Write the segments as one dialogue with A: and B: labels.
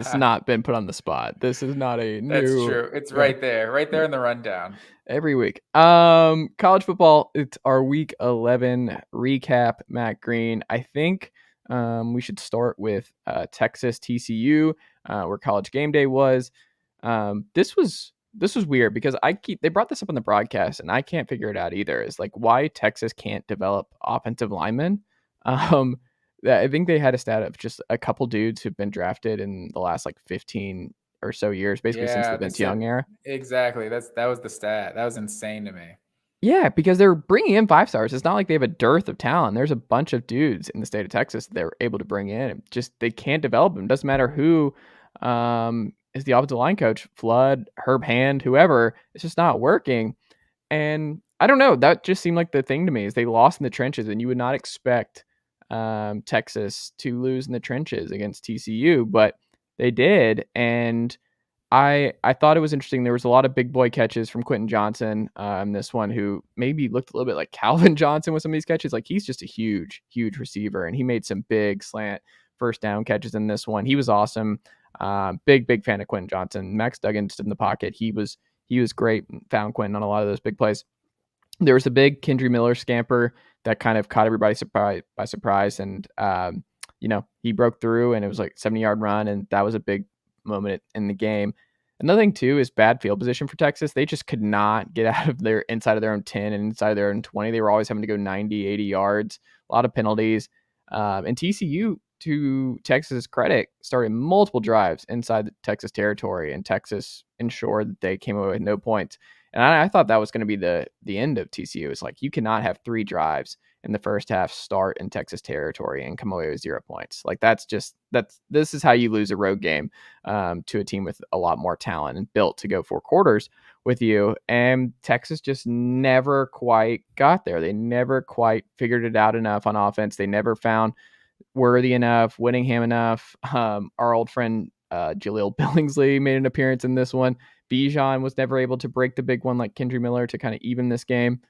A: It's not been put on the spot. This is not a new.
B: That's true. It's right there in the rundown.
A: Every week. College football, it's our week 11 recap, Matt Green. I think we should start with Texas TCU, where College Game Day was. This was weird because they brought this up on the broadcast and I can't figure it out either. It's like why Texas can't develop offensive linemen. I think they had a stat of just a couple dudes who've been drafted in the last like 15 or so years, basically since the Vince Young era.
B: Exactly. That was the stat. That was insane to me.
A: Yeah, because they're bringing in 5 stars. It's not like they have a dearth of talent. There's a bunch of dudes in the state of Texas that they're able to bring in. Just they can't develop them. Doesn't matter who is the offensive line coach, Flood, Herb Hand, whoever. It's just not working. And I don't know. That just seemed like the thing to me is they lost in the trenches, and you would not expect Texas to lose in the trenches against TCU, but they did. And I thought it was interesting. There was a lot of big boy catches from Quentin Johnson. This one who maybe looked a little bit like Calvin Johnson with some of these catches. Like he's just a huge receiver, and he made some big slant first down catches in this one. He was awesome. Big fan of Quentin Johnson. Max Duggan stood in the pocket. He was great. Found Quentin on a lot of those big plays. There was a big Kendry Miller scamper that kind of caught everybody by surprise, and he broke through, and it was like 70-yard run, and that was a big moment in the game. Another thing too is bad field position for Texas. They just could not get out of their inside of their own 10 and inside of their own 20. They were always having to go 90, 80 yards, a lot of penalties. And TCU, to Texas' credit, started multiple drives inside the Texas territory, and Texas ensured that they came away with no points. And I thought that was going to be the end of TCU. It's like you cannot have 3 drives in the first half start in Texas territory and come away with 0 points. Like this is how you lose a road game to a team with a lot more talent and built to go 4 quarters with you. And Texas just never quite got there. They never quite figured it out enough on offense. They never found Worthy enough, Whittingham enough. Our old friend Jaleel Billingsley made an appearance in this one. Bijan was never able to break the big one like Kendry Miller to kind of even this game.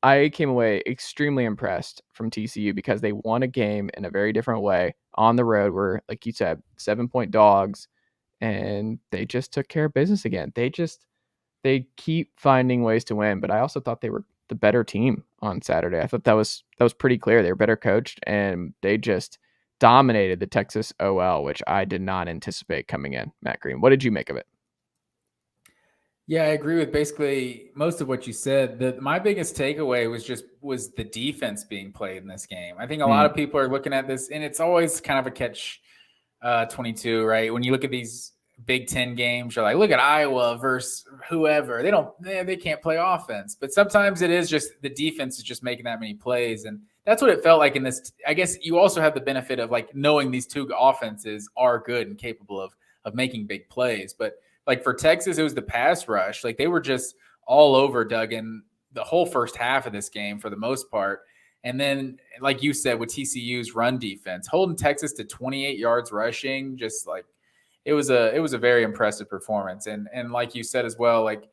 A: I came away extremely impressed from TCU because they won a game in a very different way on the road where, like you said, 7-point dogs, and they just took care of business again. They keep finding ways to win, but I also thought they were the better team on Saturday. I thought that was pretty clear. They were better coached, and they just dominated the Texas OL, which I did not anticipate coming in. Matt Green, what did you make of it?
B: Yeah, I agree with basically most of what you said. My biggest takeaway was the defense being played in this game. I think a lot of people are looking at this, and it's always kind of a catch 22, right? When you look at these Big Ten games, you're like, look at Iowa versus whoever. They can't play offense. But sometimes it is just the defense is just making that many plays. And that's what it felt like in this. I guess you also have the benefit of like knowing these 2 offenses are good and capable of making big plays. But like for Texas, it was the pass rush. Like they were just all over Duggan the whole first half of this game for the most part. And then, like you said, with TCU's run defense, holding Texas to 28 yards rushing, just like it was a very impressive performance. And like you said as well, like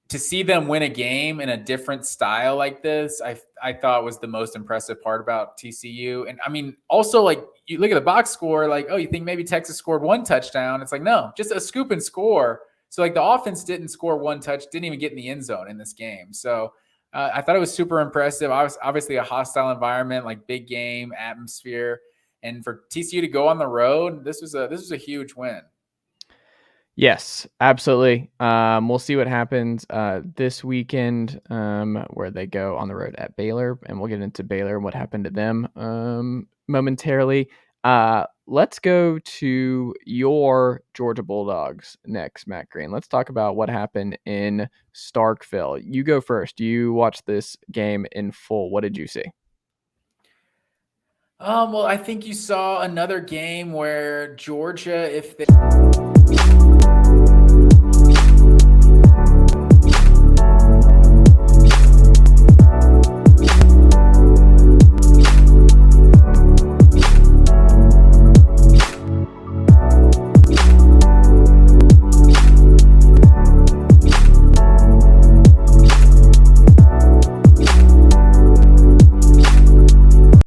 B: to see them win a game in a different style like this, I thought was the most impressive part about TCU. And I mean, also like you look at the box score, like, oh, you think maybe Texas scored 1 touchdown. It's like, no, just a scoop and score. So like the offense didn't score 1 touch, didn't even get in the end zone in this game. So I thought it was super impressive. I was obviously a hostile environment, like big game atmosphere. And for TCU to go on the road, this was a huge win.
A: Yes, absolutely. We'll see what happens this weekend where they go on the road at Baylor, and we'll get into Baylor and what happened to them momentarily. Let's go to your Georgia Bulldogs next, Matt Green. Let's talk about what happened in Starkville. You go first. You watched this game in full. What did you see?
B: Well, I think you saw another game where Georgia, if they